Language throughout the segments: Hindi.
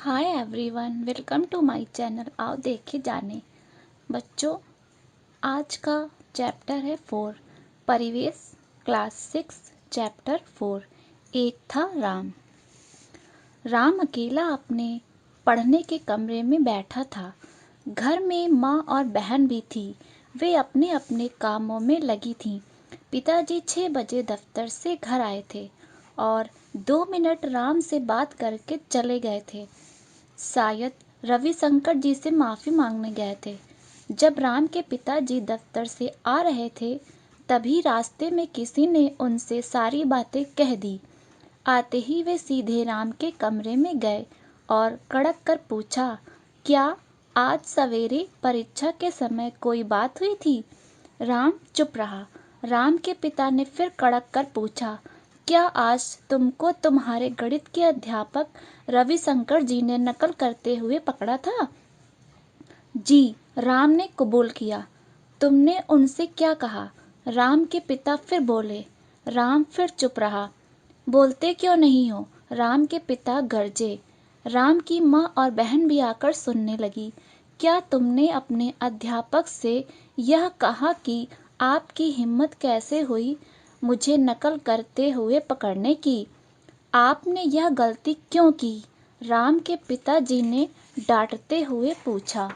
Hi everyone, welcome to my channel. आओ देखे जाने। बच्चों, आज का चैप्टर है 4 परिवेश, क्लास 6, चैप्टर 4। एक था राम। राम अकेला अपने पढ़ने के कमरे में बैठा था। घर में माँ और बहन भी थी। वे अपने अपने कामों में लगी थीं। पिताजी 6 बजे दफ्तर से घर आए थे और 2 मिनट राम से बात करके चले गए थे। शायद रविशंकर जी से माफी मांगने गए थे। जब राम के पिताजी दफ्तर से आ रहे थे, तभी रास्ते में किसी ने उनसे सारी बातें कह दी। आते ही वे सीधे राम के कमरे में गए और कड़क कर पूछा, क्या आज सवेरे परीक्षा के समय कोई बात हुई थी? राम चुप रहा। राम के पिता ने फिर कड़क कर पूछा, क्या आज तुमको तुम्हारे गणित के अध्यापक रविशंकर जी ने नकल करते हुए पकड़ा था? जी, राम ने कबूल किया। तुमने उनसे क्या कहा? राम के पिता फिर बोले। राम फिर चुप रहा। बोलते क्यों नहीं हो? राम के पिता गरजे। राम की माँ और बहन भी आकर सुनने लगी। क्या तुमने अपने अध्यापक से यह कहा कि आपकी हिम्मत कैसे हुई मुझे नकल करते हुए पकड़ने की? आपने यह गलती क्यों की? राम के पिताजी ने डांटते हुए पूछा।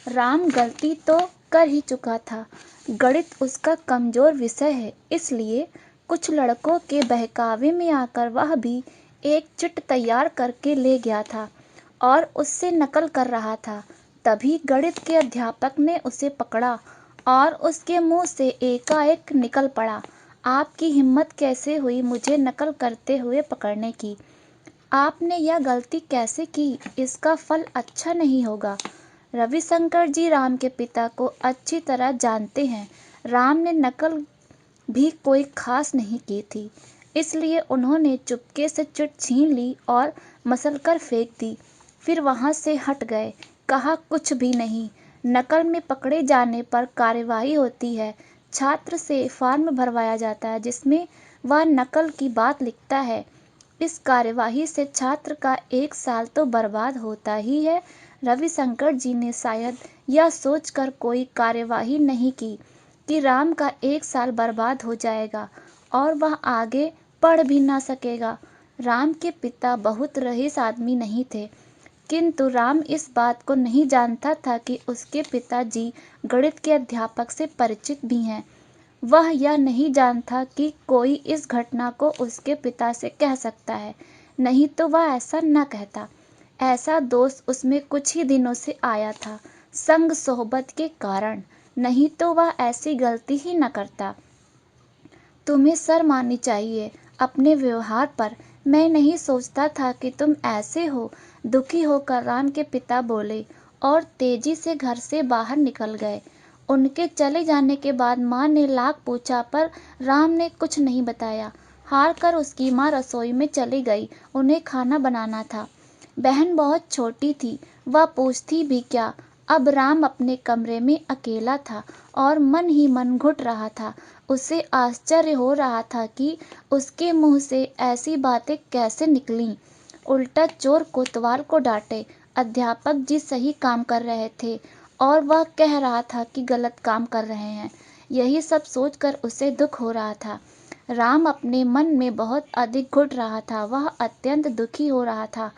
राम गलती तो कर ही चुका था। गणित उसका कमजोर विषय है, इसलिए कुछ लड़कों के बहकावे में आकर वह भी एक चिट तैयार करके ले गया था और उससे नकल कर रहा था। तभी गणित के अध्यापक ने उसे पकड़ा और उसके मुंह से एकाएक निकल पड़ा, आपकी हिम्मत कैसे हुई मुझे नकल करते हुए पकड़ने की? आपने यह गलती कैसे की? इसका फल अच्छा नहीं होगा। रविशंकर जी राम के पिता को अच्छी तरह जानते हैं। राम ने नकल भी कोई खास नहीं की थी, इसलिए उन्होंने चुपके से चिट छीन ली और मसलकर फेंक दी। फिर वहां से हट गए। कहा, कुछ भी नहीं। नकल में पकड़े जाने पर कार्यवाही होती है। छात्र से फॉर्म भरवाया जाता है जिसमें वह नकल की बात लिखता है। इस कार्यवाही से छात्र का 1 साल तो बर्बाद होता ही है। रविशंकर जी ने शायद यह सोचकर कोई कार्यवाही नहीं की कि राम का 1 साल बर्बाद हो जाएगा और वह आगे पढ़ भी ना सकेगा। राम के पिता बहुत रईस आदमी नहीं थे, किंतु राम इस बात को नहीं जानता था कि उसके पिताजी गणित के अध्यापक से परिचित भी हैं। वह यह नहीं जानता कि कोई इस घटना को उसके पिता से कह सकता है, नहीं तो वह ऐसा न कहता। ऐसा दोष उसमें कुछ ही दिनों से आया था, संग सोहबत के कारण, नहीं तो वह ऐसी गलती ही न करता। तुम्हें शर्म आनी चाहिए अपने व्यवहार पर। मैं नहीं सोचता था कि तुम ऐसे हो। दुखी होकर राम के पिता बोले और तेजी से घर से बाहर निकल गए। उनके चले जाने के बाद माँ ने लाख पूछा पर राम ने कुछ नहीं बताया। हार कर उसकी माँ रसोई में चली गई। उन्हें खाना बनाना था। बहन बहुत छोटी थी, वह पूछती भी क्या। अब राम अपने कमरे में अकेला था और मन ही मन घुट रहा था। उसे आश्चर्य हो रहा था कि उसके मुंह से ऐसी बातें कैसे निकलीं। उल्टा चोर कोतवाल को डांटे। अध्यापक जी सही काम कर रहे थे और वह कह रहा था कि गलत काम कर रहे हैं। यही सब सोचकर उसे दुख हो रहा था। राम अपने मन में बहुत अधिक घुट रहा था। वह अत्यंत दुखी हो रहा था।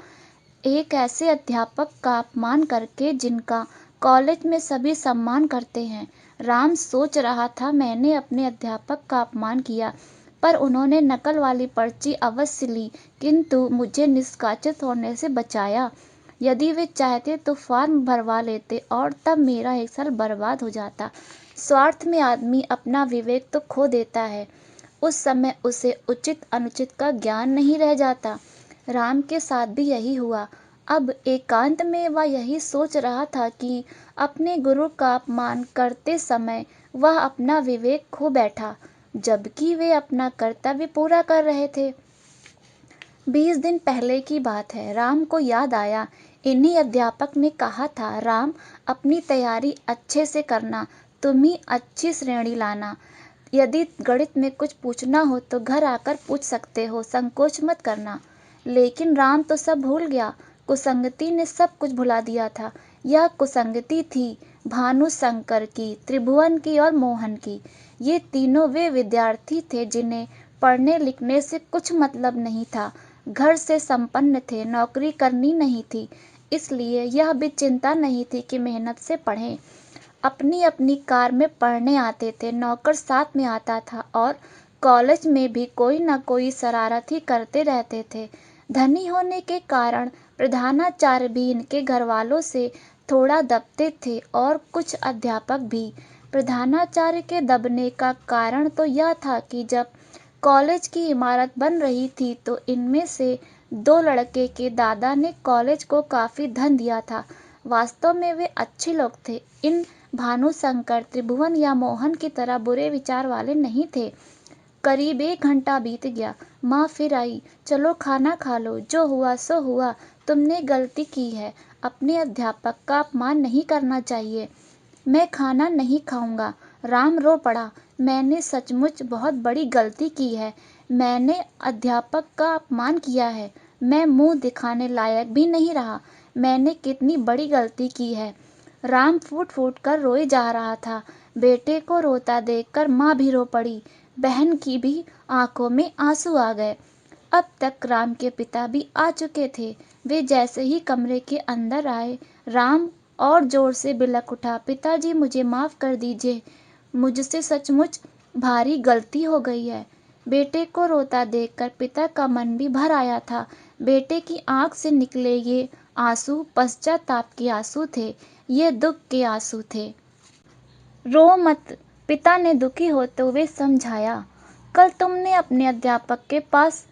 एक ऐसे अध्यापक का अपमान करके जिनका कॉलेज में सभी सम्मान करते हैं। राम सोच रहा था, मैंने अपने अध्यापक का अपमान किया, पर उन्होंने नकल वाली पर्ची अवश्य ली, किंतु मुझे निष्कासित होने से बचाया। यदि वे चाहते तो फॉर्म भरवा लेते और तब मेरा 1 साल बर्बाद हो जाता। स्वार्थ में आदमी अपना विवेक तो खो देता है। उस समय उसे उचित अनुचित का ज्ञान नहीं रह जाता। राम के साथ भी यही हुआ। अब एकांत में वह यही सोच रहा था कि अपने गुरु का अपमान करते समय वह अपना विवेक खो बैठा, जबकि वे अपना कर्तव्य पूरा कर रहे थे। 20 दिन पहले की बात है। राम को याद आया, इन्हीं अध्यापक ने कहा था, राम अपनी तैयारी अच्छे से करना, तुम ही अच्छी श्रेणी लाना। यदि गणित में कुछ पूछना हो तो घर आकर पूछ सकते हो, संकोच मत करना। लेकिन राम तो सब भूल गया। कुसंगति ने सब कुछ भुला दिया था। यह कुसंगति थी भानुशंकर की, त्रिभुवन की और मोहन की। ये तीनों वे विद्यार्थी थे जिन्हें पढ़ने लिखने से कुछ मतलब नहीं था, घर से संपन्न थे, नौकरी करनी नहीं थी, इसलिए यह भी चिंता नहीं थी कि मेहनत से पढ़ें। अपनी अपनी कार में पढ़ने आते थे, नौकर साथ में आता था और कॉलेज में भी कोई न कोई शरारत ही करते रहते थे। धनी होने के कारण प्रधानाचार्य भी इनके घरवालों से थोड़ा दबते थे और कुछ अध्यापक भी। प्रधानाचार्य के दबने का कारण तो यह था कि जब कॉलेज की इमारत बन रही थी तो इनमें से दो लड़के के दादा ने कॉलेज को काफी धन दिया था। वास्तव में वे अच्छे लोग थे। इन भानुशंकर, त्रिभुवन या मोहन की तरह बुरे विचार वाले नहीं थे। करीब 1 घंटा बीत गया। माँ फिर आई। चलो खाना खा लो, जो हुआ सो हुआ। तुमने गलती की है, अपने अध्यापक का अपमान नहीं करना चाहिए। मैं खाना नहीं खाऊंगा। राम रो पड़ा। मैंने सचमुच बहुत बड़ी गलती की है। मैंने अध्यापक का अपमान किया है। मैं मुंह दिखाने लायक भी नहीं रहा। मैंने कितनी बड़ी गलती की है। राम फूट फूट कर रोए जा रहा था। बेटे को रोता देखकर माँ भी रो पड़ी। बहन की भी आंखों में आंसू आ गए। अब तक राम के पिता भी आ चुके थे। वे जैसे ही कमरे के अंदर आए, राम और जोर से बिलख उठा, पिताजी मुझे माफ कर दीजिए, मुझसे सचमुच भारी गलती हो गई है। बेटे को रोता देखकर पिता का मन भी भर आया था। बेटे की आंख से निकले ये आंसू पश्चाताप के आंसू थे, ये दुख के आंसू थे। रो मत, पिता ने दुखी होते हुए समझाया। कल तुमने अपने अध्यापक के पास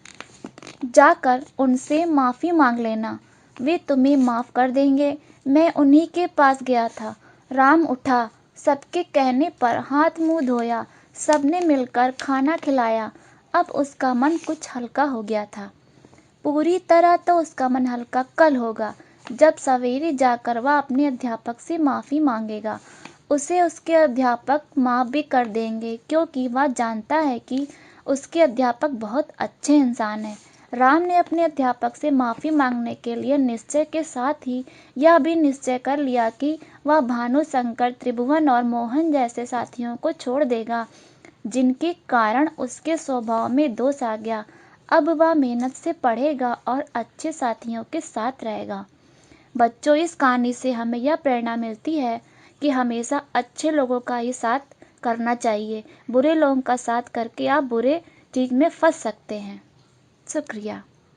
जाकर उनसे माफी मांग लेना, वे तुम्हें माफ कर देंगे। मैं उन्हीं के पास गया था। राम उठा, सबके कहने पर हाथ मुंह धोया, सबने मिलकर खाना खिलाया। अब उसका मन कुछ हल्का हो गया था। पूरी तरह तो उसका मन हल्का कल होगा, जब सवेरे जाकर वह अपने अध्यापक से माफी मांगेगा। उसे उसके अध्यापक माफ भी कर देंगे, क्योंकि वह जानता है कि उसके अध्यापक बहुत अच्छे इंसान हैं। राम ने अपने अध्यापक से माफी मांगने के लिए निश्चय के साथ ही यह भी निश्चय कर लिया कि वह भानुशंकर, त्रिभुवन और मोहन जैसे साथियों को छोड़ देगा, जिनके कारण उसके स्वभाव में दोष आ गया। अब वह मेहनत से पढ़ेगा और अच्छे साथियों के साथ रहेगा। बच्चों, इस कहानी से हमें यह प्रेरणा मिलती है कि हमेशा अच्छे लोगों का ही साथ करना चाहिए। बुरे लोगों का साथ करके आप बुरे चीज में फंस सकते हैं। शुक्रिया।